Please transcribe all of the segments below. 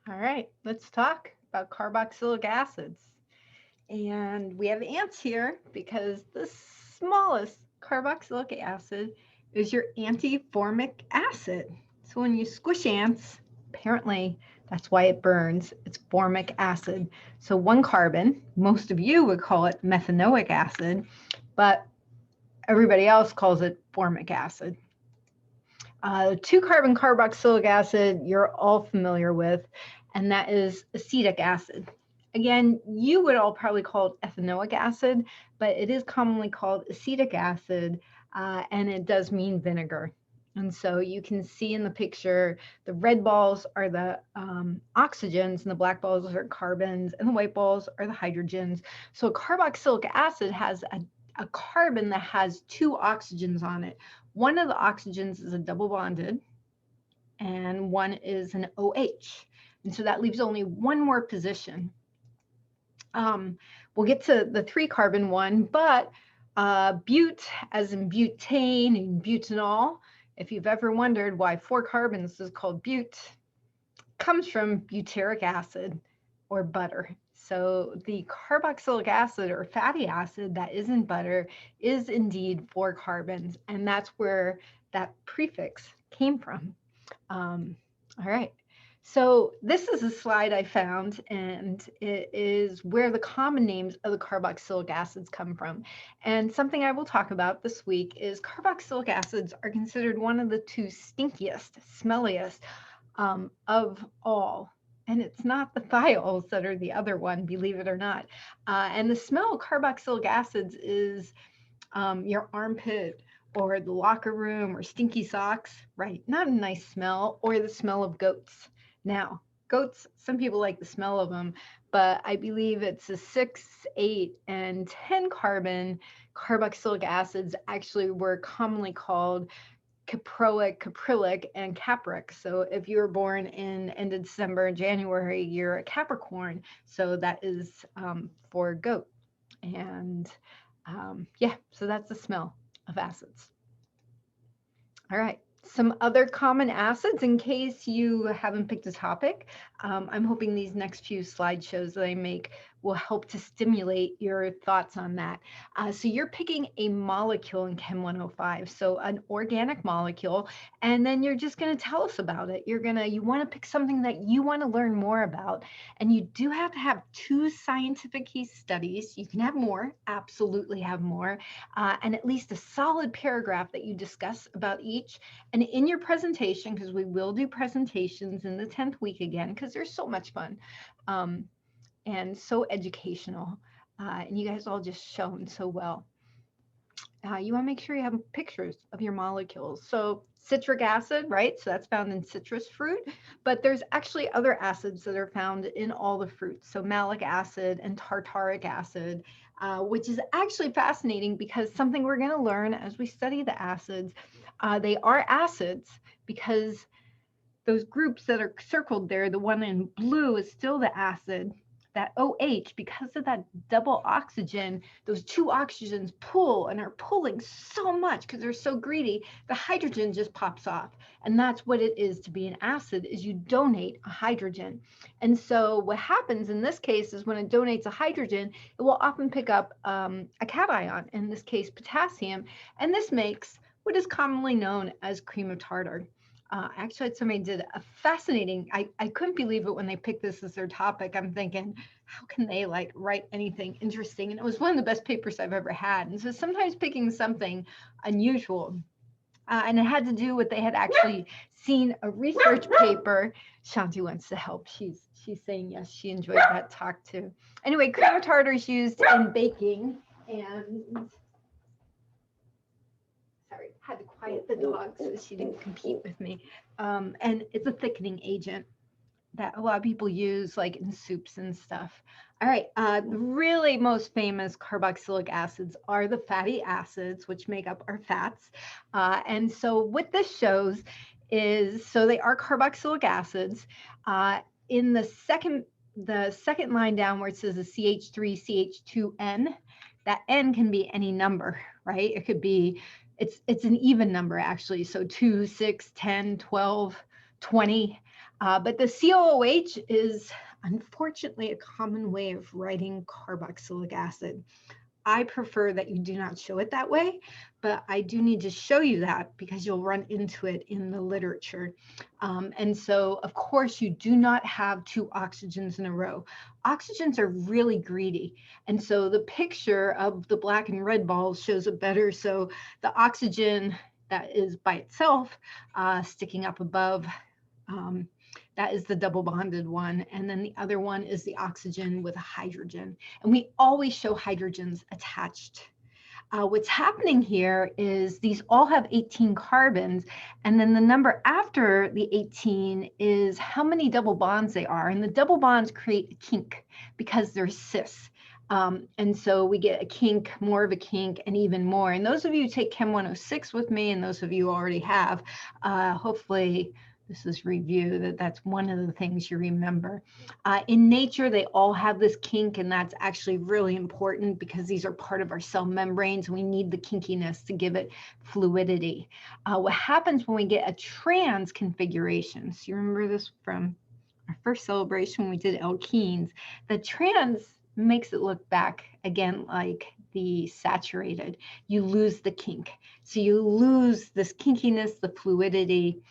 All right, let's talk about carboxylic acids. And we have ants here because the smallest carboxylic acid is your antiformic acid. So when you squish ants, apparently that's why it burns. It's formic acid. So one carbon, most of you would call it methanoic acid, but everybody else calls it formic acid. Two carbon carboxylic acid you're all familiar with, and that is acetic acid. Again, you would all probably call it ethanoic acid, but it is commonly called acetic acid, and it does mean vinegar. And so you can see in the picture, the red balls are the oxygens, and the black balls are carbons, and the white balls are the hydrogens. So carboxylic acid has a carbon that has two oxygens on it. One of the oxygens is a double bonded, and one is an OH. And so that leaves only one more position. We'll get to the three carbon one, but bute, as in butane and butanol, if you've ever wondered why four carbons is called bute, comes from butyric acid or butter. So the carboxylic acid or fatty acid that is in butter is indeed four carbons, and that's where that prefix came from. All right. So this is a slide I found, and it is where the common names of the carboxylic acids come from. And something I will talk about this week is carboxylic acids are considered one of the two stinkiest, smelliest of all. And it's not the thiols that are the other one, believe it or not. And the smell of carboxylic acids is your armpit or the locker room or stinky socks, right? Not a nice smell, or the smell of goats. Now, goats, some people like the smell of them, but I believe it's a 6, 8, and 10 carbon carboxylic acids actually were commonly called caproic, caprylic, and capric. So if you were born in end of December and January, you're a Capricorn. So that is for goat. And yeah, so that's the smell of acids. All right. Some other common acids in case you haven't picked a topic. I'm hoping these next few slideshows that I make will help to stimulate your thoughts on that. So you're picking a molecule in Chem 105, so an organic molecule, and then you're just going to tell us about it. You want to pick something that you want to learn more about, and you do have to have two scientific case studies. You can have more, absolutely have more, and at least a solid paragraph that you discuss about each. And in your presentation, because we will do presentations in the 10th week again, because they're so much fun and so educational. And you guys all just shown so well. You want to make sure you have pictures of your molecules. So citric acid, right? So that's found in citrus fruit, but there's actually other acids that are found in all the fruits. So malic acid and tartaric acid, which is actually fascinating because something we're going to learn as we study the acids, they are acids because those groups that are circled there, the one in blue is still the acid. That OH, because of that double oxygen, those two oxygens pull and are pulling so much because they're so greedy, the hydrogen just pops off. And that's what it is to be an acid, is you donate a hydrogen. And so what happens in this case is when it donates a hydrogen, it will often pick up a cation, in this case potassium, and this makes what is commonly known as cream of tartar. Actually, somebody did a fascinating, I couldn't believe it when they picked this as their topic. I'm thinking, how can they like write anything interesting? And it was one of the best papers I've ever had. And so sometimes picking something unusual, and it had to do with they had actually seen a research paper. Shanti wants to help. She's saying yes, she enjoyed that talk too. Anyway, cream of tartar is used in baking, and sorry, had to quiet the dog so she didn't compete with me. And it's a thickening agent that a lot of people use like in soups and stuff. All right, the really most famous carboxylic acids are the fatty acids, which make up our fats. And so what this shows is, so they are carboxylic acids. In the second line down where it says a CH3, CH2N, that N can be any number, right? It could be, it's an even number actually. So 2, 6, 10, 12, 20. But the COOH is unfortunately a common way of writing carboxylic acid. I prefer that you do not show it that way, but I do need to show you that because you'll run into it in the literature. And so, of course, you do not have two oxygens in a row. Oxygens are really greedy. And so the picture of the black and red balls shows it better. So the oxygen that is by itself sticking up above, that is the double bonded one. And then the other one is the oxygen with a hydrogen. And we always show hydrogens attached. What's happening here is these all have 18 carbons, and then the number after the 18 is how many double bonds they are. And the double bonds create a kink because they're cis. And so we get a kink, more of a kink, and even more. And those of you who take Chem 106 with me, and those of you who already have, hopefully this is review, that's one of the things you remember. In nature, they all have this kink, and that's actually really important because these are part of our cell membranes. We need the kinkiness to give it fluidity. What happens when we get a trans configuration? So you remember this from our first celebration when we did alkenes. The trans makes it look back again like the saturated. You lose the kink. So you lose this kinkiness, the fluidity,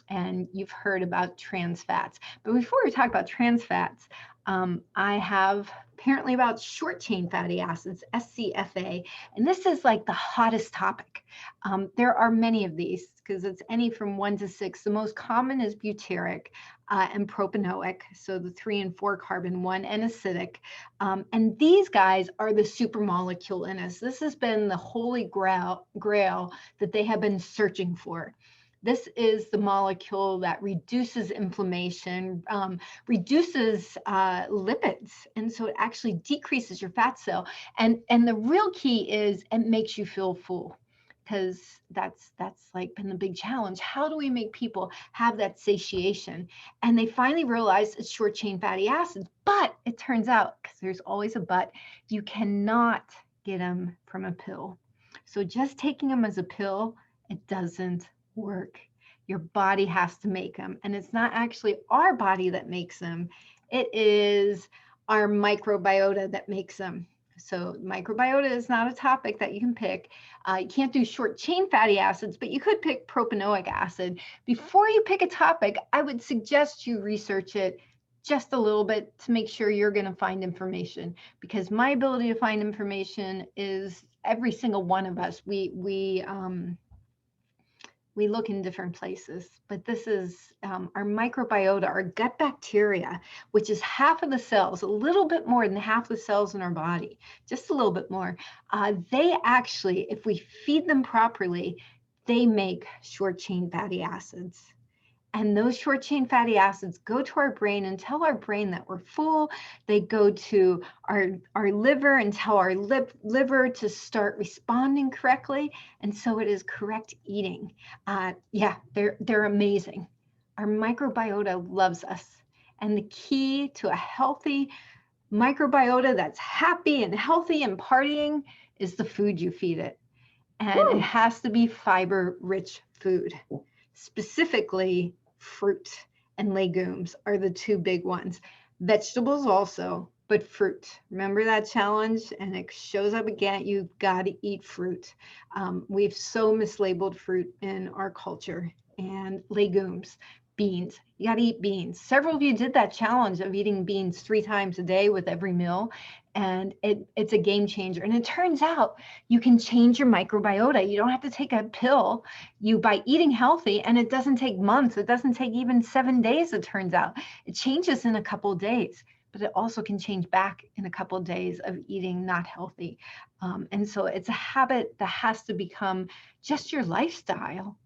and you've heard about trans fats. But before we talk about trans fats, I have apparently about short chain fatty acids, SCFA, and this is like the hottest topic. There are many of these because it's any from 1 to 6. The most common is butyric and propanoic, so the 3 and 4 carbon one, and acidic. And these guys are the supermolecule in us. This has been the holy grail that they have been searching for. This is the molecule that reduces inflammation, reduces lipids, and so it actually decreases your fat cell. And the real key is it makes you feel full, because that's like been the big challenge. How do we make people have that satiation? And they finally realized it's short chain fatty acids, but it turns out, because there's always a but, you cannot get them from a pill. So just taking them as a pill, it doesn't work. Your body has to make them, and it's not actually our body that makes them. It is our microbiota that makes them. So microbiota is not a topic that you can pick. You can't do short chain fatty acids, but you could pick propanoic acid. Before you pick a topic, I would suggest you research it just a little bit to make sure you're going to find information, because my ability to find information is every single one of us. We look in different places, but this is our microbiota, our gut bacteria, which is half of the cells, a little bit more than half the cells in our body, just a little bit more. They actually, if we feed them properly, they make short chain fatty acids. And those short chain fatty acids go to our brain and tell our brain that we're full. They go to our liver and tell our liver to start responding correctly. And so it is correct eating. Yeah, they're amazing. Our microbiota loves us. And the key to a healthy microbiota that's happy and healthy and partying is the food you feed it. And it has to be fiber-rich food. Specifically, fruit and legumes are the two big ones. Vegetables also, but fruit. Remember that challenge? And it shows up again. You've got to eat fruit. We've so mislabeled fruit in our culture. And legumes, beans. You got to eat beans. Several of you did that challenge of eating beans 3 times a day with every meal. And it's a game changer. And it turns out you can change your microbiota. You don't have to take a pill. By eating healthy, and it doesn't take months. It doesn't take even 7 days, it turns out. It changes in a couple of days, but it also can change back in a couple of days of eating not healthy. And so it's a habit that has to become just your lifestyle.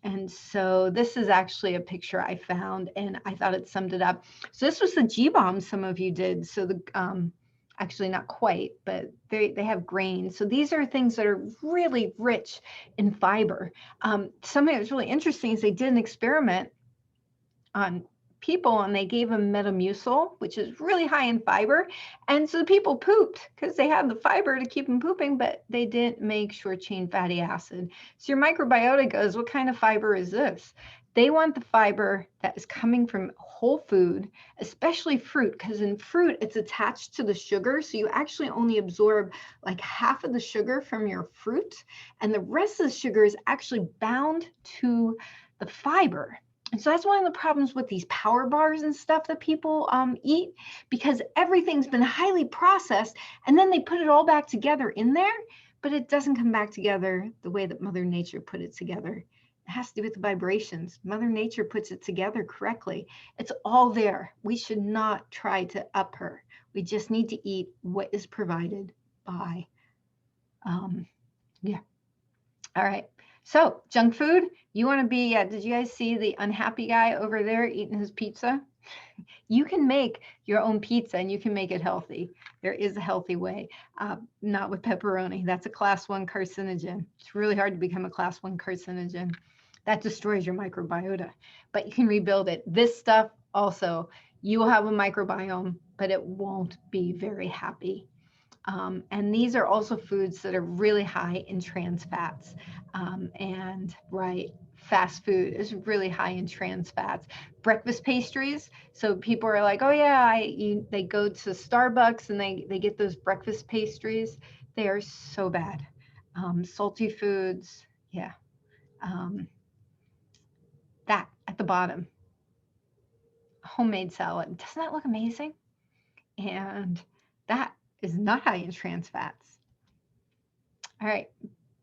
And so this is actually a picture I found, and I thought it summed it up. So this was the G-bomb some of you did. So the actually not quite, but they have grains. So these are things that are really rich in fiber. Something that's really interesting is they did an experiment on people, and they gave them Metamucil, which is really high in fiber. And so the people pooped because they had the fiber to keep them pooping, but they didn't make short chain fatty acid. So your microbiota goes, what kind of fiber is this? They want the fiber that is coming from whole food, especially fruit, because in fruit, it's attached to the sugar. So you actually only absorb like half of the sugar from your fruit, and the rest of the sugar is actually bound to the fiber. And so that's one of the problems with these power bars and stuff that people eat, because everything's been highly processed, and then they put it all back together in there, but it doesn't come back together the way that Mother Nature put it together. It has to do with the vibrations. Mother Nature puts it together correctly. It's all there. We should not try to up her. We just need to eat what is provided by, yeah. All right. So junk food, you want to be, did you guys see the unhappy guy over there eating his pizza? You can make your own pizza and you can make it healthy. There is a healthy way, not with pepperoni. That's a class 1 carcinogen. It's really hard to become a class 1 carcinogen. That destroys your microbiota, but you can rebuild it. This stuff also, you will have a microbiome, but it won't be very happy. And these are also foods that are really high in trans fats. And fast food is really high in trans fats. Breakfast pastries. So people are like, oh yeah, they go to Starbucks and they get those breakfast pastries. They are so bad. Salty foods, yeah. That at the bottom, homemade salad. Doesn't that look amazing? And that is not high in trans fats. All right,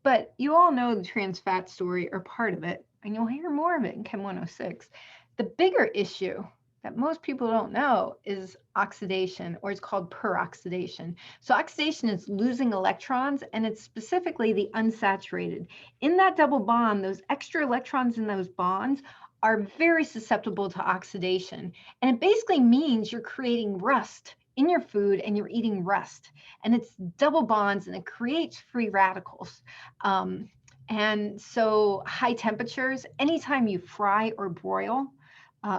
but you all know the trans fat story or part of it, and you'll hear more of it in Chem 106. The bigger issue that most people don't know is oxidation, or it's called peroxidation. So oxidation is losing electrons, and it's specifically the unsaturated. In that double bond, those extra electrons in those bonds are very susceptible to oxidation. And it basically means you're creating rust in your food and you're eating rust. And it's double bonds and it creates free radicals. And so high temperatures, anytime you fry or broil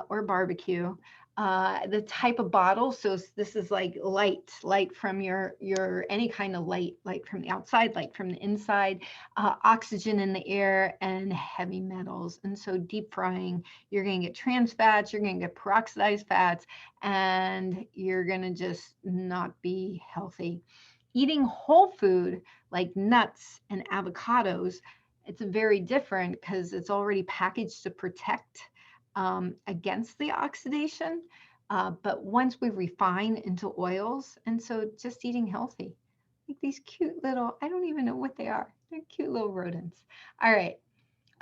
or barbecue, the type of bottle, so this is like light from your any kind of light from the outside, light from the inside, oxygen in the air, and heavy metals. And so deep frying, you're going to get trans fats, you're going to get peroxidized fats, and you're going to just not be healthy. Eating whole food like nuts and avocados, it's very different because it's already packaged to protect against the oxidation, but once we refine into oils, and so just eating healthy, like these cute little, I don't even know what they are. They're cute little rodents. All right.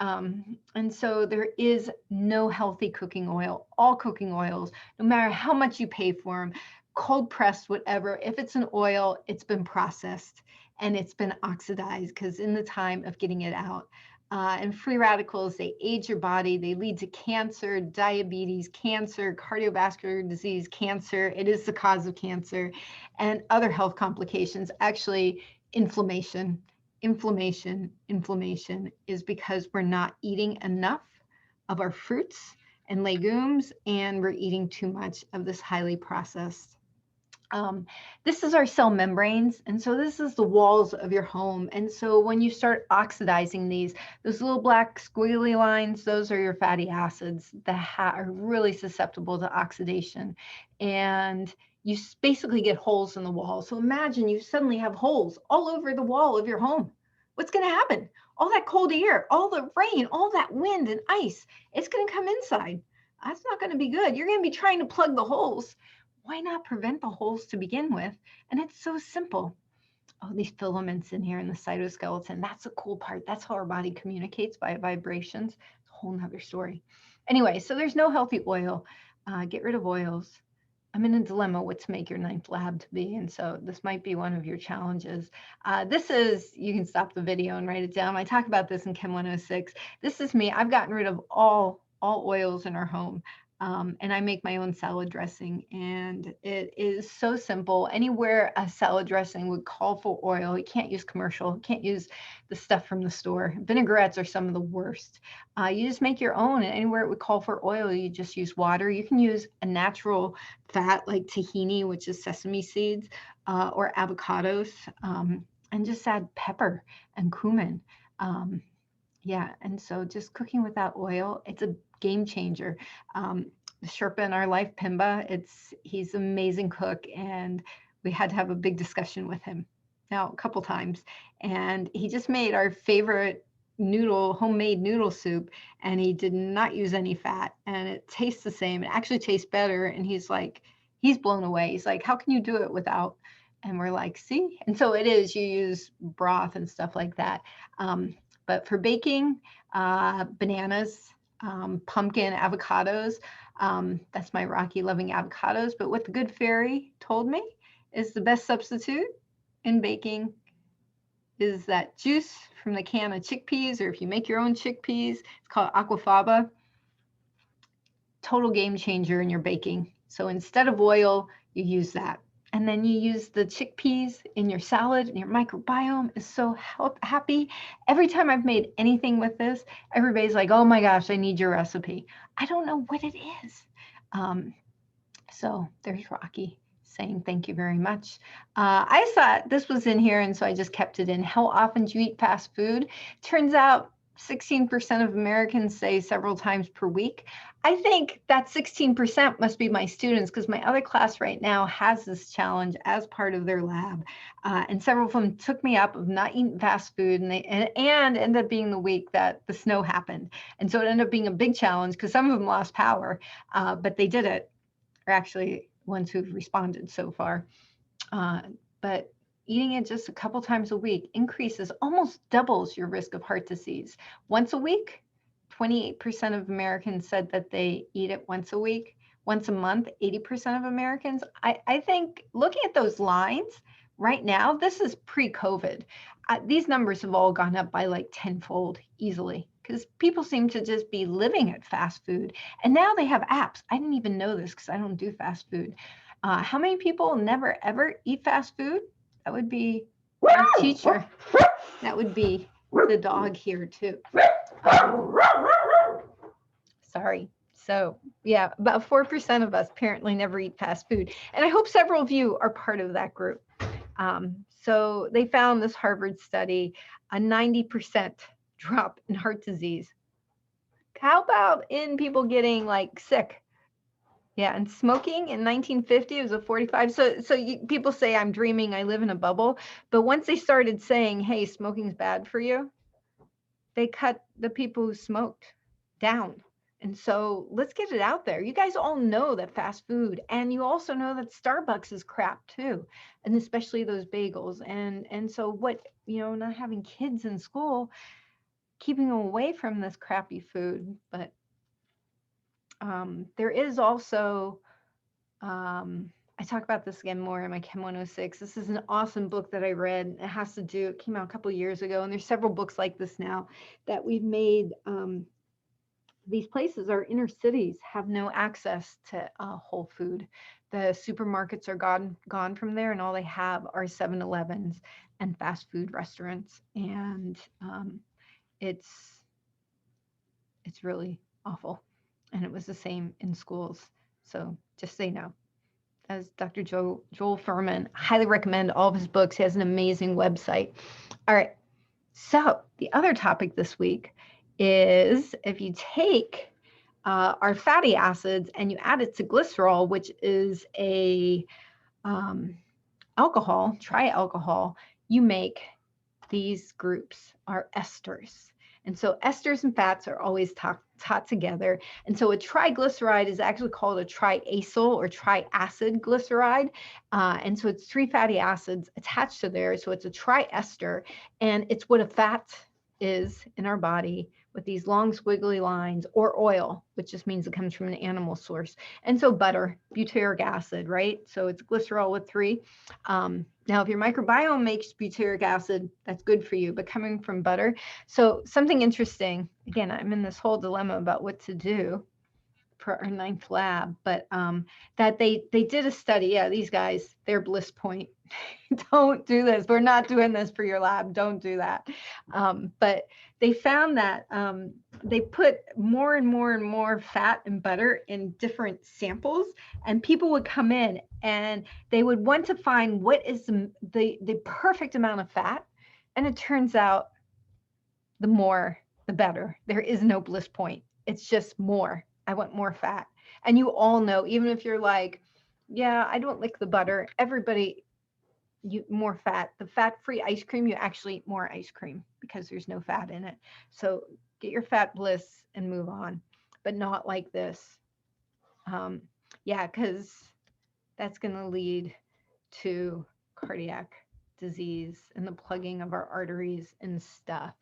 And so there is no healthy cooking oil. All cooking oils, no matter how much you pay for them, cold pressed, whatever, if it's an oil, it's been processed and it's been oxidized because in the time of getting it out. And free radicals, they age your body. They lead to cancer, diabetes, cancer, cardiovascular disease, cancer. It is the cause of cancer and other health complications. Actually, inflammation is because we're not eating enough of our fruits and legumes, and we're eating too much of this highly processed. This is our cell membranes, and so this is the walls of your home. And so when you start oxidizing those little black squiggly lines, those are your fatty acids that are really susceptible to oxidation. And you basically get holes in the wall. So imagine you suddenly have holes all over the wall of your home. What's going to happen? All that cold air, all the rain, all that wind and ice, it's going to come inside. That's not going to be good. You're going to be trying to plug the holes. Why not prevent the holes to begin with? And it's so simple. Oh, these filaments in here in the cytoskeleton, that's the cool part. That's how our body communicates by vibrations. It's a whole nother story. Anyway, so there's no healthy oil. Get rid of oils. I'm in a dilemma what to make your 9th lab to be. And so this might be one of your challenges. This is, you can stop the video and write it down. I talk about this in Chem 106. This is me. I've gotten rid of all oils in our home. And I make my own salad dressing, and it is so simple. Anywhere a salad dressing would call for oil, you can't use commercial, you can't use the stuff from the store. Vinaigrettes are some of the worst. You just make your own, and anywhere it would call for oil, you just use water. You can use a natural fat like tahini, which is sesame seeds, or avocados, and just add pepper and cumin. Yeah, and so just cooking without oil, it's a game changer. The Sherpa in our life, Pimba, he's an amazing cook, and we had to have a big discussion with him now a couple times. And he just made our favorite homemade noodle soup, and he did not use any fat, and it tastes the same. It actually tastes better. And he's blown away. He's like, how can you do it without? And we're like, see? And so it is, you use broth and stuff like that. But for baking, bananas, pumpkin, avocados, that's my Rocky loving avocados. But what the good fairy told me is the best substitute in baking is that juice from the can of chickpeas, or if you make your own chickpeas, it's called aquafaba. Total game changer in your baking. So instead of oil, you use that. And then you use the chickpeas in your salad, and your microbiome is so happy. Every time I've made anything with this, everybody's like, oh my gosh, I need your recipe. I don't know what it is. So there's Rocky saying thank you very much. I thought this was in here, and so I just kept it in. How often do you eat fast food? Turns out 16% of Americans say several times per week. I think that 16% must be my students, because my other class right now has this challenge as part of their lab. And several of them took me up of not eating fast food, and ended up being the week that the snow happened. And so it ended up being a big challenge, because some of them lost power, but they did it. Or actually, ones who've responded so far. But eating it just a couple times a week almost doubles your risk of heart disease. Once a week, 28% of Americans said that they eat it once a week. Once a month, 80% of Americans. I think looking at those lines right now, this is pre-COVID. These numbers have all gone up by like tenfold easily, because people seem to just be living at fast food. And now they have apps. I didn't even know this because I don't do fast food. How many people never ever eat fast food? That would be our teacher. That would be the dog here too. Sorry. So yeah, about 4% of us apparently never eat fast food. And I hope several of you are part of that group. So they found this Harvard study, a 90% drop in heart disease. How about in people getting like sick? Yeah, and smoking in 1950, it was a 45. So people say I'm dreaming, I live in a bubble. But once they started saying, hey, smoking's bad for you, they cut the people who smoked down. And so let's get it out there. You guys all know that fast food, and you also know that Starbucks is crap too, and especially those bagels. And so what, not having kids in school, keeping them away from this crappy food. But there is also, I talk about this again more in my Chem 106. This is an awesome book that I read. It came out a couple years ago, and there's several books like this now that we've made. These places, our inner cities, have no access to whole food. The supermarkets are gone from there, and all they have are 7-Elevens and fast food restaurants. And it's really awful. And it was the same in schools. So just so you know. As Dr. Joel Furman, highly recommend all of his books. He has an amazing website. All right. So the other topic this week is if you take our fatty acids and you add it to glycerol, which is a alcohol, trialcohol, you make these groups, our esters. And so esters and fats are always taught together. And so a triglyceride is actually called a triacyl or triacid glyceride. And so it's 3 fatty acids attached to there. So it's a triester, and it's what a fat is in our body, with these long squiggly lines, or oil, which just means it comes from an animal source. And so butter, butyric acid, right? So it's glycerol with 3. Now, if your microbiome makes butyric acid, that's good for you, but coming from butter. So something interesting, again, I'm in this whole dilemma about what to do for our 9th lab, but that they did a study. Yeah, these guys, they're bliss point. Don't do this. We're not doing this for your lab. Don't do that. But they found that they put more and more and more fat and butter in different samples, and people would come in and they would want to find what is the perfect amount of fat. And it turns out the more, the better. There is no bliss point. It's just more. I want more fat. And you all know, even if you're like, yeah, I don't like the butter, everybody, you more fat. The fat-free ice cream, you actually eat more ice cream because there's no fat in it. So get your fat bliss and move on, but not like this. Yeah, because that's going to lead to cardiac disease and the plugging of our arteries and stuff.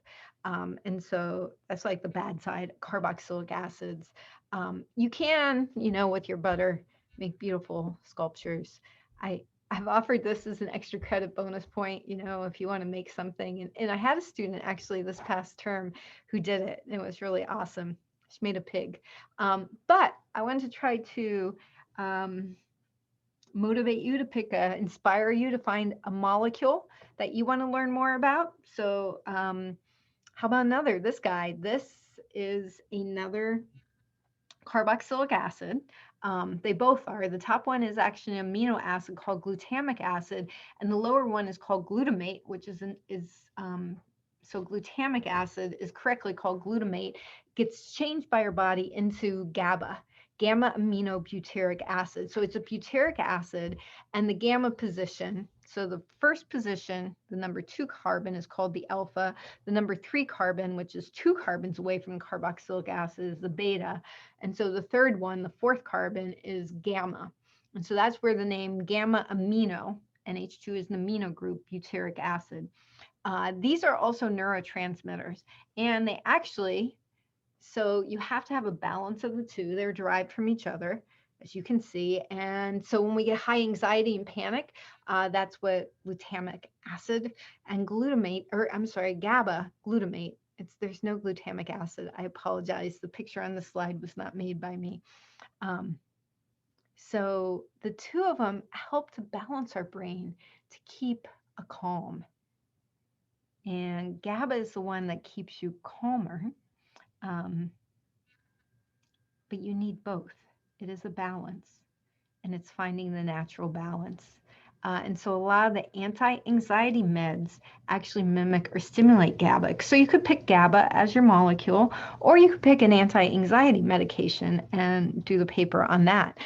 And so that's like the bad side, carboxylic acids. You can, with your butter, make beautiful sculptures. I've offered this as an extra credit bonus point, if you want to make something. And I had a student actually this past term who did it. And it was really awesome. She made a pig. But I wanted to try to motivate you to inspire you to find a molecule that you want to learn more about. So how about another, this guy? This is another carboxylic acid. They both are. The top one is actually an amino acid called glutamic acid, and the lower one is called glutamate, which so glutamic acid is correctly called glutamate, gets changed by your body into GABA, gamma aminobutyric acid. So it's a butyric acid, and the gamma position, so the first position, the number 2 carbon is called the alpha. The number 3 carbon, which is 2 carbons away from carboxylic acid, is the beta. And so the third one, the 4th carbon, is gamma. And so that's where the name gamma amino, NH2 is an amino group, butyric acid. These are also neurotransmitters, and they actually, so you have to have a balance of the two. They're derived from each other, as you can see. And so when we get high anxiety and panic, that's what glutamic acid and GABA glutamate. There's no glutamic acid. I apologize. The picture on the slide was not made by me. So the two of them help to balance our brain to keep a calm. And GABA is the one that keeps you calmer. But you need both. It is a balance, and it's finding the natural balance. And so a lot of the anti-anxiety meds actually mimic or stimulate GABA. So you could pick GABA as your molecule, or you could pick an anti-anxiety medication and do the paper on that.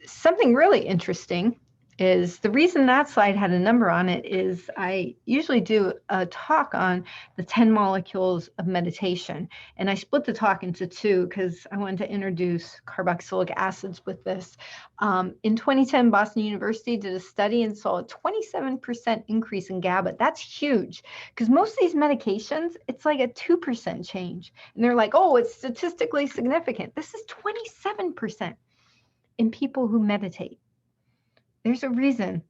Something really interesting is the reason that slide had a number on it is I usually do a talk on the 10 molecules of meditation. And I split the talk into 2 because I wanted to introduce carboxylic acids with this. In 2010, Boston University did a study and saw a 27% increase in GABA. That's huge because most of these medications, it's like a 2% change. And they're like, oh, it's statistically significant. This is 27% in people who meditate. There's a reason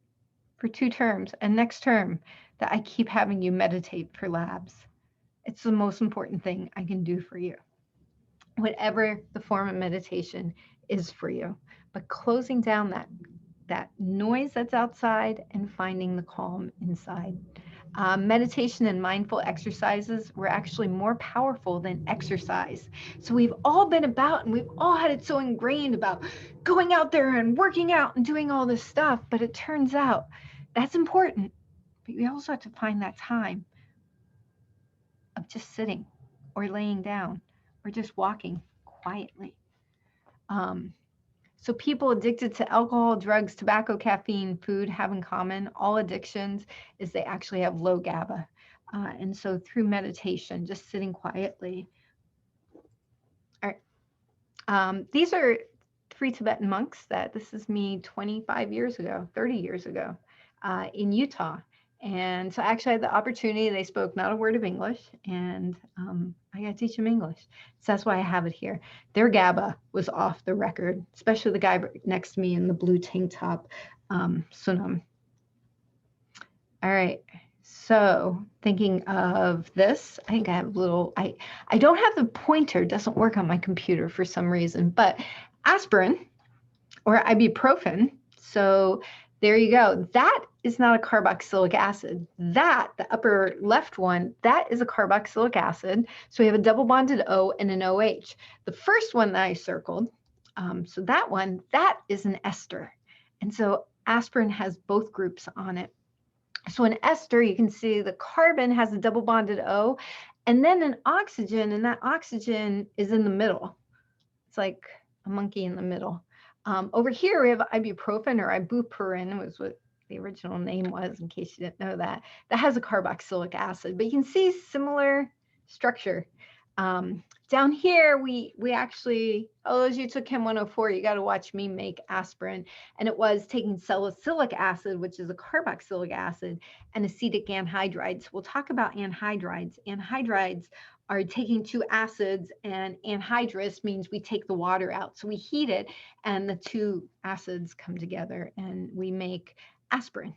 for 2 terms and next term that I keep having you meditate for labs. It's the most important thing I can do for you, whatever the form of meditation is for you. But closing down that noise that's outside and finding the calm inside. Meditation and mindful exercises were actually more powerful than exercise. So we've all been about, and we've all had it so ingrained about going out there and working out and doing all this stuff. But it turns out that's important. But we also have to find that time of just sitting or laying down or just walking quietly. So people addicted to alcohol, drugs, tobacco, caffeine, food have in common, all addictions, is they actually have low GABA. And so through meditation, just sitting quietly. All right. These are 3 Tibetan monks this is me 25 years ago, 30 years ago in Utah. And so actually I had the opportunity, they spoke not a word of English, and I got to teach them English. So that's why I have it here. Their GABA was off the record, especially the guy next to me in the blue tank top, Sunam. All right, so thinking of this, I think I have a little, I don't have the pointer, doesn't work on my computer for some reason, but aspirin or ibuprofen, so there you go. That is not a carboxylic acid. That, the upper left one, that is a carboxylic acid. So we have a double bonded O and an OH. The first one that I circled, so that one, that is an ester. And so aspirin has both groups on it. So in ester, you can see the carbon has a double bonded O, and then an oxygen, and that oxygen is in the middle. It's like a monkey in the middle. Over here, we have ibuprofen, or ibuprofen was what the original name was, in case you didn't know that. That has a carboxylic acid, but you can see similar structure. Down here, we actually, oh, as you took Chem 104, you got to watch me make aspirin. And it was taking salicylic acid, which is a carboxylic acid, and acetic anhydrides. We'll talk about anhydrides. Anhydrides are taking two acids, and anhydrous means we take the water out. So we heat it, and the two acids come together, and we make aspirin.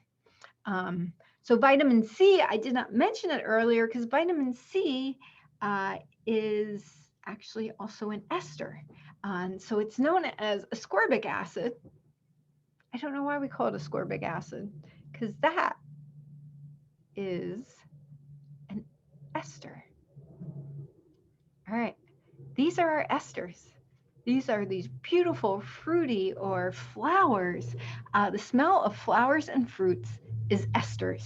So vitamin C, I did not mention it earlier because vitamin C is actually also an ester. So it's known as ascorbic acid. I don't know why we call it ascorbic acid, because that is an ester. All right, these are our esters. These are these beautiful fruity or flowers. The smell of flowers and fruits is esters.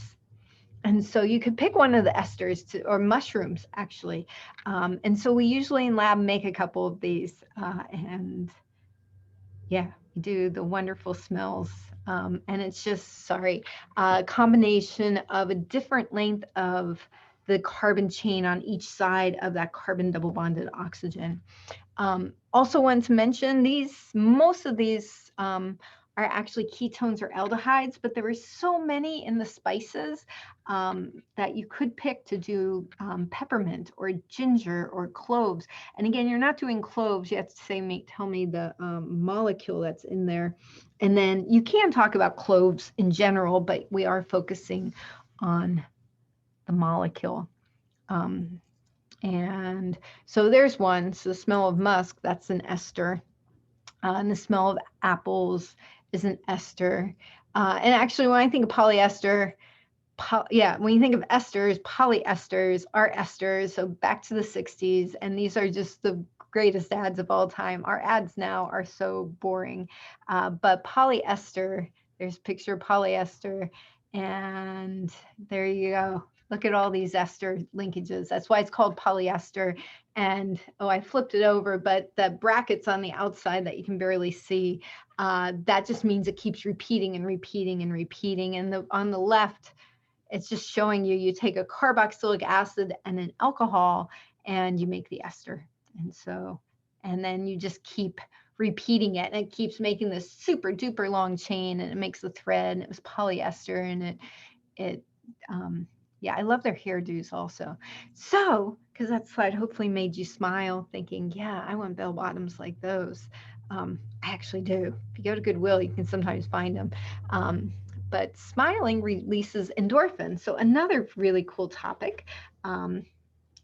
And so you could pick one of the esters or mushrooms, actually. And so we usually in lab make a couple of these. And yeah, we do the wonderful smells. And it's just, a combination of a different length of the carbon chain on each side of that carbon double bonded oxygen. Also want to mention most of these are actually ketones or aldehydes, but there were so many in the spices that you could pick to do peppermint or ginger or cloves. And again, you're not doing cloves. You have to tell me the molecule that's in there. And then you can talk about cloves in general, but we are focusing on the molecule. And so there's one. So the smell of musk, that's an ester. And the smell of apples is an ester. And actually, when I think of polyester, when you think of esters, polyesters are esters. So back to the 60s. And these are just the greatest ads of all time. Our ads now are so boring. But polyester, there's a picture of polyester. And there you go. Look at all these ester linkages. That's why it's called polyester. And, oh, I flipped it over, but the brackets on the outside that you can barely see, that just means it keeps repeating and repeating and repeating. And on the left, it's just showing you take a carboxylic acid and an alcohol, and you make the ester. And then you just keep repeating it, and it keeps making this super duper long chain, and it makes the thread, and it was polyester, and yeah, I love their hairdos also. So, because that slide hopefully made you smile thinking, yeah, I want bell bottoms like those. I actually do. If you go to Goodwill, you can sometimes find them. But smiling releases endorphins. So another really cool topic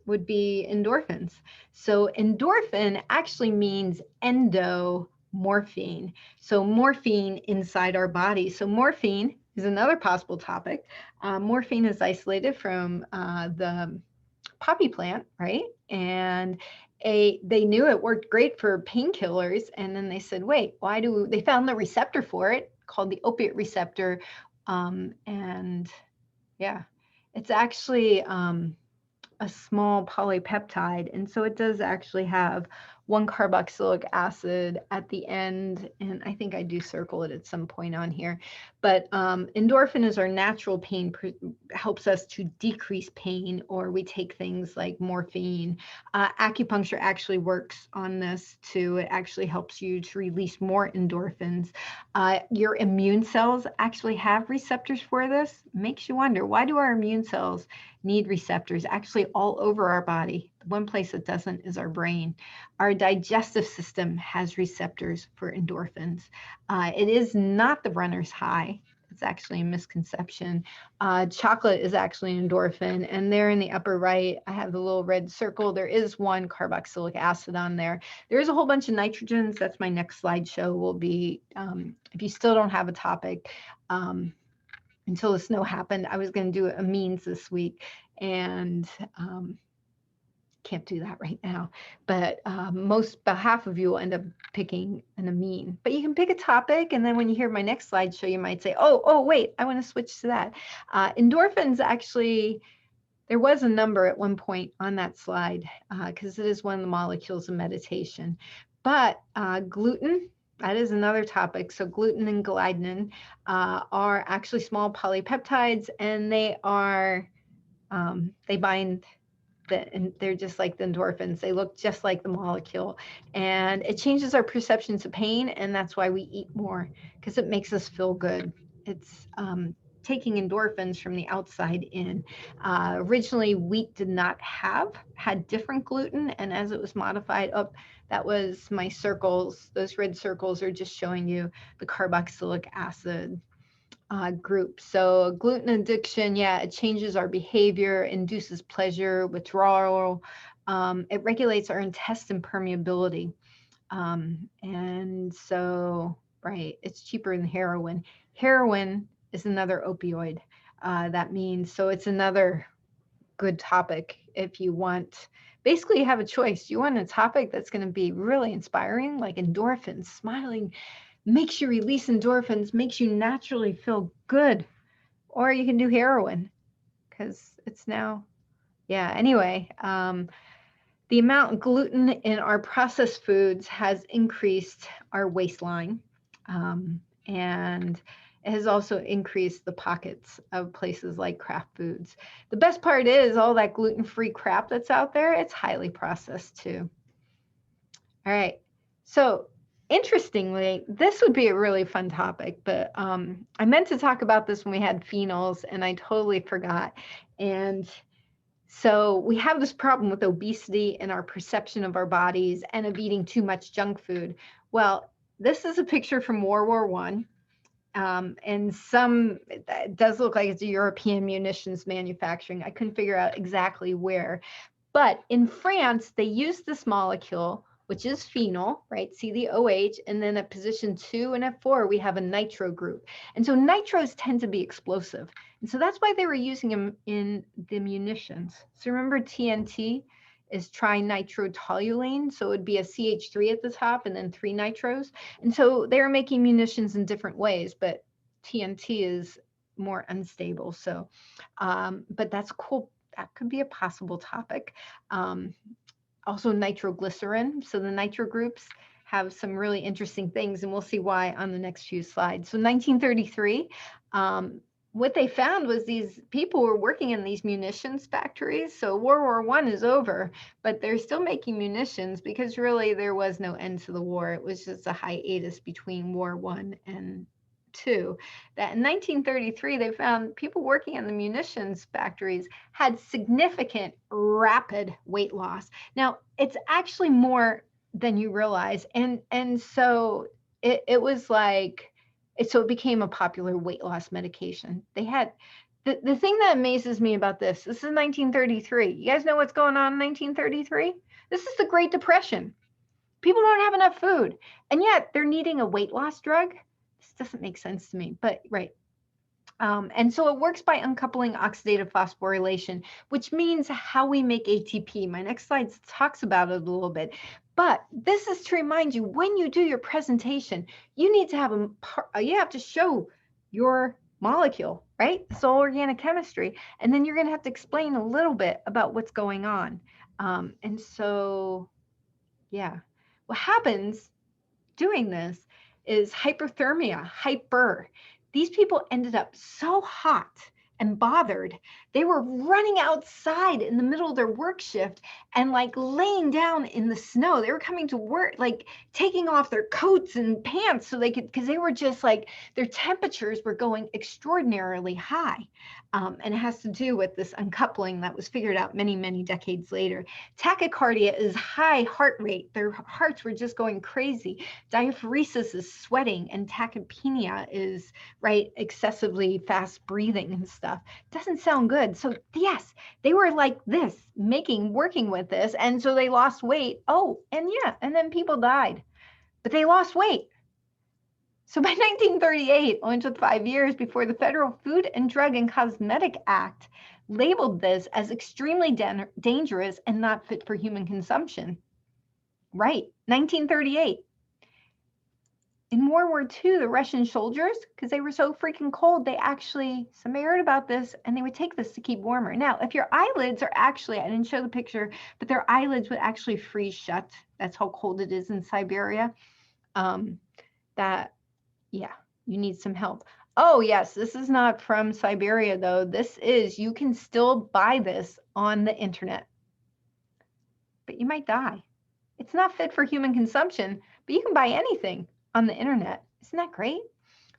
would be endorphins. So endorphin actually means endomorphine. So morphine inside our body. So morphine is another possible topic. Morphine is isolated from the poppy plant, right? And they knew it worked great for painkillers. And then they said, wait, they found the receptor for it called the opiate receptor. And yeah, it's actually a small polypeptide. And so it does actually have one carboxylic acid at the end. And I think I do circle it at some point on here. But endorphin is our natural pain, helps us to decrease pain, or we take things like morphine. Acupuncture actually works on this too. It actually helps you to release more endorphins. Your immune cells actually have receptors for this. Makes you wonder, why do our immune cells need receptors? Actually all over our body. The one place that doesn't is our brain. Our digestive system has receptors for endorphins. It is not the runner's high. It's actually a misconception. Chocolate is actually an endorphin, and there in the upper right, I have the little red circle. There is one carboxylic acid on there. There is a whole bunch of nitrogens. That's my next slideshow will be, if you still don't have a topic, until the snow happened, I was going to do amines this week, and can't do that right now. But about half of you will end up picking an amine. But you can pick a topic, and then when you hear my next slideshow, you might say, oh, wait, I want to switch to that. Endorphins actually There was a number at one point on that slide because it is one of the molecules of meditation. But gluten, that is another topic. So gluten and gliadin are actually small polypeptides, and they are they bind and they're just like the endorphins. They look just like the molecule, and it changes our perceptions of pain, and that's why we eat more, because it makes us feel good. It's taking endorphins from the outside in. Originally, wheat did not had different gluten, and as it was modified, that was my circles. Those red circles are just showing you the carboxylic acid group. So gluten addiction, yeah, it changes our behavior, induces pleasure, withdrawal. It regulates our intestine permeability. And so, right, it's cheaper than heroin. Heroin is another opioid. That means, so it's another good topic if you want. Basically, you have a choice. You want a topic that's going to be really inspiring, like endorphins, smiling, makes you release endorphins, makes you naturally feel good. Or you can do heroin because it's now, yeah. Anyway, the amount of gluten in our processed foods has increased our waistline, and it has also increased the pockets of places like craft foods. The best part is all that gluten-free crap that's out there, it's highly processed too. All right, so interestingly, this would be a really fun topic, but I meant to talk about this when we had phenols and I totally forgot. And so we have this problem with obesity and our perception of our bodies and of eating too much junk food. Well, this is a picture from World War I. And it does look like it's a European munitions manufacturing. I couldn't figure out exactly where. But in France, they used this molecule, which is phenol, right? See the OH, and then at position 2 and at 4, we have a nitro group. And so nitros tend to be explosive. And so that's why they were using them in the munitions. So remember TNT is trinitrotoluene. So it would be a CH3 at the top and then 3 nitros. And so they were making munitions in different ways, but TNT is more unstable. So, but that's cool. That could be a possible topic. Also nitroglycerin. So the nitro groups have some really interesting things, and we'll see why on the next few slides. So 1933, what they found was these people were working in these munitions factories. So World War I is over, but they're still making munitions because really there was no end to the war. It was just a hiatus between War I and II. That in 1933, they found people working in the munitions factories had significant rapid weight loss. Now, it's actually more than you realize. And so it was like, so it became a popular weight loss medication. They had, the thing that amazes me about this is 1933. You guys know what's going on in 1933? This is the Great Depression. People don't have enough food, and yet they're needing a weight loss drug. This doesn't make sense to me, but right. And so it works by uncoupling oxidative phosphorylation, which means how we make ATP. My next slide talks about it a little bit. But this is to remind you, when you do your presentation, you need to have you have to show your molecule, right? It's all organic chemistry. And then you're going to have to explain a little bit about what's going on. And so, yeah, what happens doing this is hyperthermia, These people ended up so hot and bothered. They were running outside in the middle of their work shift and like laying down in the snow. They were coming to work, like taking off their coats and pants so they could, because they were just like, their temperatures were going extraordinarily high. And it has to do with this uncoupling that was figured out many, many decades later. Tachycardia is high heart rate. Their hearts were just going crazy. Diaphoresis is sweating, and tachypnea is, right, excessively fast breathing and stuff. Doesn't sound good. So yes, they were like this, working with this. And so they lost weight. Oh, and yeah, and then people died, but they lost weight. So by 1938, only took 5 years before the Federal Food and Drug and Cosmetic Act labeled this as extremely dangerous and not fit for human consumption. Right, 1938. in World War II, the Russian soldiers, because they were so freaking cold, they actually, somebody heard about this, and they would take this to keep warmer. Now, if your eyelids are actually, I didn't show the picture, but their eyelids would actually freeze shut. That's how cold it is in Siberia. Yeah, you need some help. Oh, yes, this is not from Siberia, though. This is, you can still buy this on the internet, but you might die. It's not fit for human consumption, but you can buy anything on the internet. Isn't that great?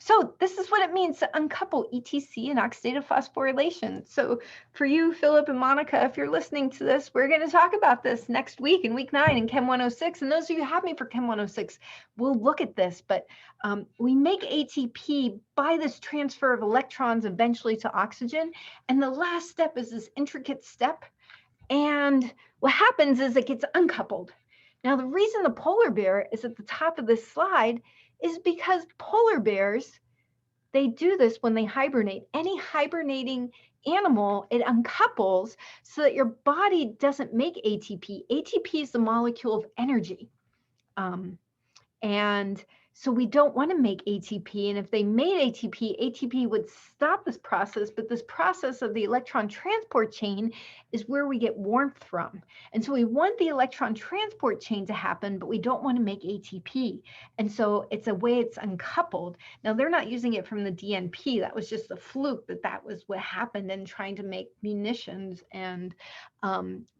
So this is what it means to uncouple ETC and oxidative phosphorylation. So for you, Philip and Monica, if you're listening to this, we're going to talk about this next week in week 9 in Chem 106. And those of you who have me for Chem 106, we'll look at this. But we make ATP by this transfer of electrons eventually to oxygen. And the last step is this intricate step. And what happens is it gets uncoupled. Now, the reason the polar bear is at the top of this slide is because polar bears, they do this when they hibernate. Any hibernating animal, it uncouples so that your body doesn't make ATP. ATP is the molecule of energy. And so we don't want to make ATP. And if they made ATP, ATP would stop this process. But this process of the electron transport chain is where we get warmth from. And so we want the electron transport chain to happen, but we don't want to make ATP. And so it's a way it's uncoupled. Now, they're not using it from the DNP. That was just a fluke that was what happened in trying to make munitions. And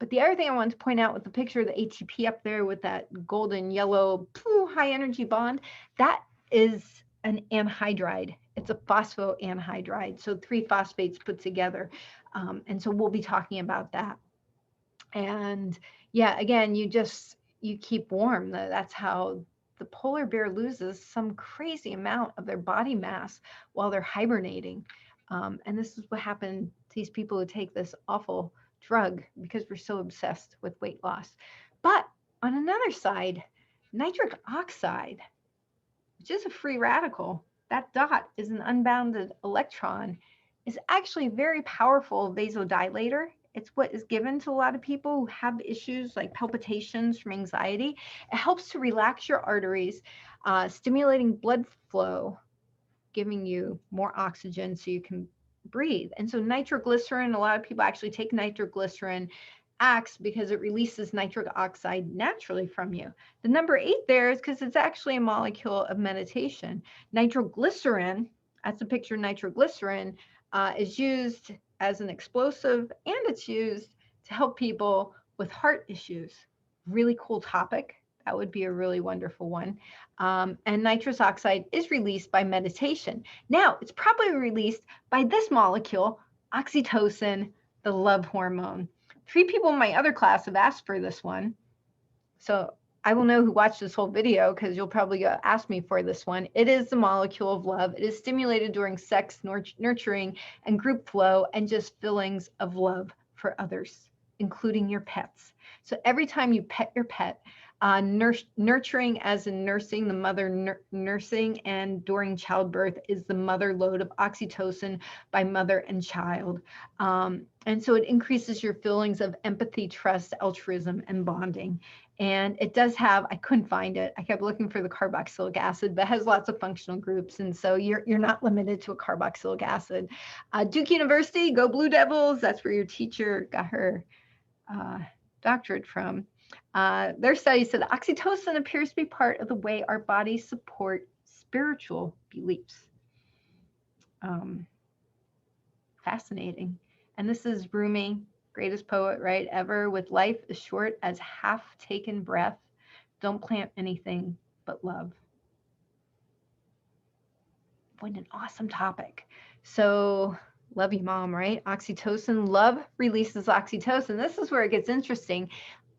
but the other thing I wanted to point out with the picture of the ATP up there with that golden yellow high energy bond, that is an anhydride. It's a phosphoanhydride. So 3 phosphates put together. And so we'll be talking about that. And yeah, again, you keep warm. That's how the polar bear loses some crazy amount of their body mass while they're hibernating. And this is what happened to these people who take this awful drug because we're so obsessed with weight loss. But on another side, nitric oxide, which is a free radical, that dot is an unbounded electron, is actually a very powerful vasodilator. It's what is given to a lot of people who have issues like palpitations from anxiety. It helps to relax your arteries, stimulating blood flow, giving you more oxygen so you can breathe. And so nitroglycerin, a lot of people actually take nitroglycerin, acts because it releases nitric oxide naturally from you. The number 8 there is because it's actually a molecule of meditation. Nitroglycerin, that's a picture of nitroglycerin, is used as an explosive, and it's used to help people with heart issues. Really cool topic. That would be a really wonderful one. And nitrous oxide is released by meditation. Now, it's probably released by this molecule, oxytocin, the love hormone. 3 people in my other class have asked for this one. So I will know who watched this whole video because you'll probably ask me for this one. It is the molecule of love. It is stimulated during sex, nurturing, and group flow, and just feelings of love for others, including your pets. So every time you pet your pet, nurturing as in nursing, the mother nursing, and during childbirth is the mother load of oxytocin by mother and child. And so it increases your feelings of empathy, trust, altruism, and bonding. And it does have, I couldn't find it. I kept looking for the carboxylic acid, but it has lots of functional groups. And so you're not limited to a carboxylic acid. Duke University, go Blue Devils. That's where your teacher got her doctorate from. Their study said oxytocin appears to be part of the way our bodies support spiritual beliefs. Fascinating. And this is Rumi, greatest poet, right, ever, with life as short as half-taken breath. Don't plant anything but love. What an awesome topic. So love you, Mom, right? Oxytocin, love releases oxytocin. This is where it gets interesting.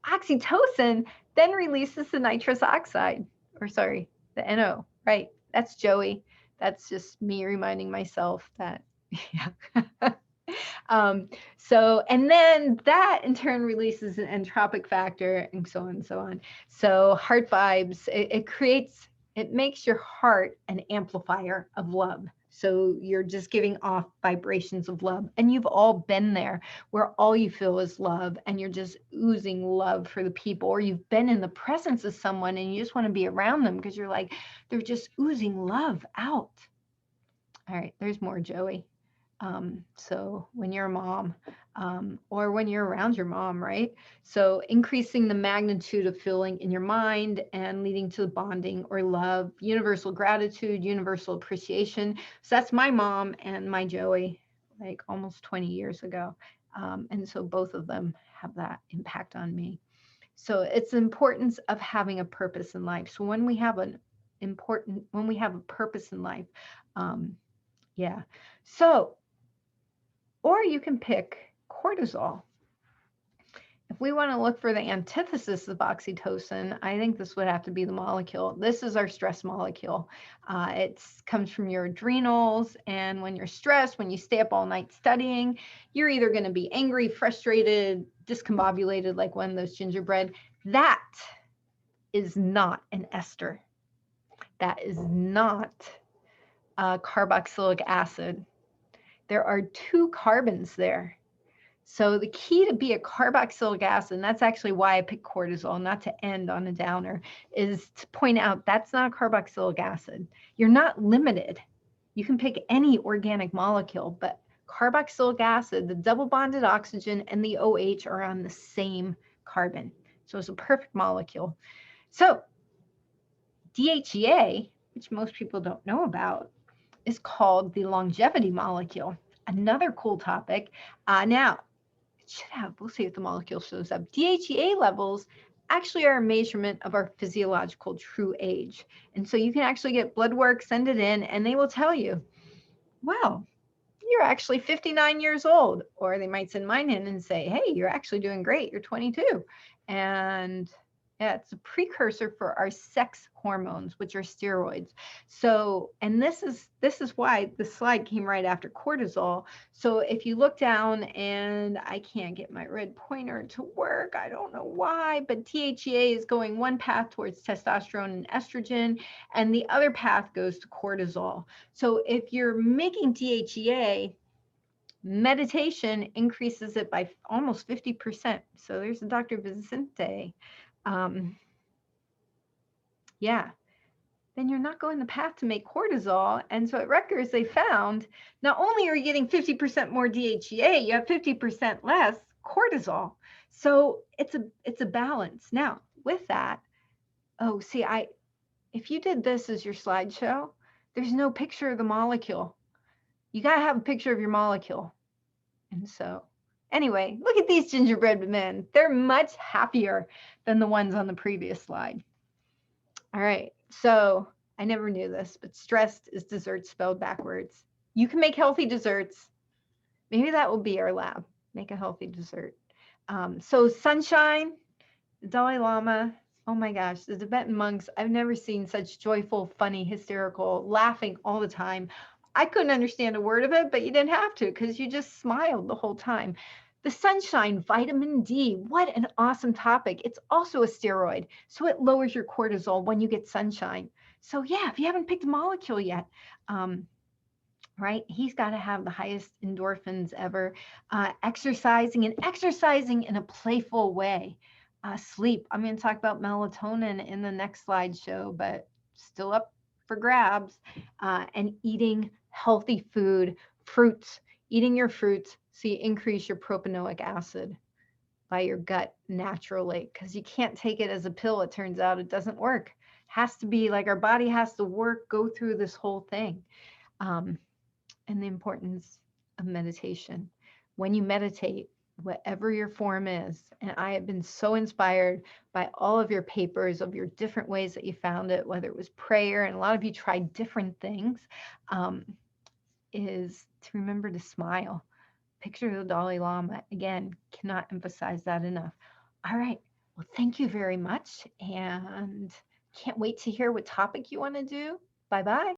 Oxytocin then releases the nitrous oxide, or sorry, the NO, right? That's Joey. That's just me reminding myself that, yeah. And then that in turn releases an entropic factor and so on and so on. So heart vibes, it makes your heart an amplifier of love. So you're just giving off vibrations of love. And you've all been there where all you feel is love and you're just oozing love for the people, or you've been in the presence of someone and you just want to be around them because you're like, they're just oozing love out. All right, there's more, Joey. So when you're a mom, or when you're around your mom, right? So increasing the magnitude of feeling in your mind and leading to bonding or love, universal gratitude, universal appreciation. So that's my mom and my Joey, like almost 20 years ago. And so both of them have that impact on me. So it's the importance of having a purpose in life. So when we have when we have a purpose in life, yeah. So, or you can pick cortisol. If we want to look for the antithesis of oxytocin, I think this would have to be the molecule. This is our stress molecule. It comes from your adrenals. And when you're stressed, when you stay up all night studying, you're either going to be angry, frustrated, discombobulated, like one of those gingerbread. That is not an ester. That is not carboxylic acid. There are 2 carbons there. So the key to be a carboxylic acid, and that's actually why I picked cortisol, not to end on a downer, is to point out that's not a carboxylic acid. You're not limited. You can pick any organic molecule, but carboxylic acid, the double bonded oxygen and the OH are on the same carbon. So it's a perfect molecule. So DHEA, which most people don't know about, is called the longevity molecule. Another cool topic. Now, it should have, we'll see if the molecule shows up. DHEA levels actually are a measurement of our physiological true age. And so you can actually get blood work, send it in, and they will tell you, wow, you're actually 59 years old. Or they might send mine in and say, hey, you're actually doing great. You're 22. And yeah, it's a precursor for our sex hormones, which are steroids. So, and this is why the slide came right after cortisol. So if you look down, and I can't get my red pointer to work, I don't know why, but DHEA is going one path towards testosterone and estrogen, and the other path goes to cortisol. So if you're making DHEA, meditation increases it by almost 50%. So there's Dr. Vicente. Yeah, then you're not going the path to make cortisol. And so at Rutgers, they found not only are you getting 50% more DHEA, you have 50% less cortisol. So it's a balance. Now, with that, oh, see, if you did this as your slideshow, there's no picture of the molecule. You got to have a picture of your molecule. And so anyway, look at these gingerbread men. They're much happier than the ones on the previous slide. All right, so I never knew this, but stressed is dessert spelled backwards. You can make healthy desserts. Maybe that will be our lab, make a healthy dessert. So sunshine, the Dalai Lama, oh my gosh, the Tibetan monks, I've never seen such joyful, funny, hysterical, laughing all the time. I couldn't understand a word of it, but you didn't have to because you just smiled the whole time. The sunshine, vitamin D, what an awesome topic. It's also a steroid, so it lowers your cortisol when you get sunshine. So yeah, if you haven't picked a molecule yet, right, he's got to have the highest endorphins ever. Exercising in a playful way. Sleep, I'm going to talk about melatonin in the next slideshow, but still up for grabs. And eating healthy food, fruits, eating your fruits so you increase your propanoic acid by your gut naturally, because you can't take it as a pill. It turns out it doesn't work. It has to be like our body has to work, go through this whole thing. And the importance of meditation. When you meditate, whatever your form is, and I have been so inspired by all of your papers of your different ways that you found it, whether it was prayer, and a lot of you tried different things, is to remember to smile. Picture of the Dalai Lama. Again, cannot emphasize that enough. All right. Well, thank you very much. And can't wait to hear what topic you want to do. Bye-bye.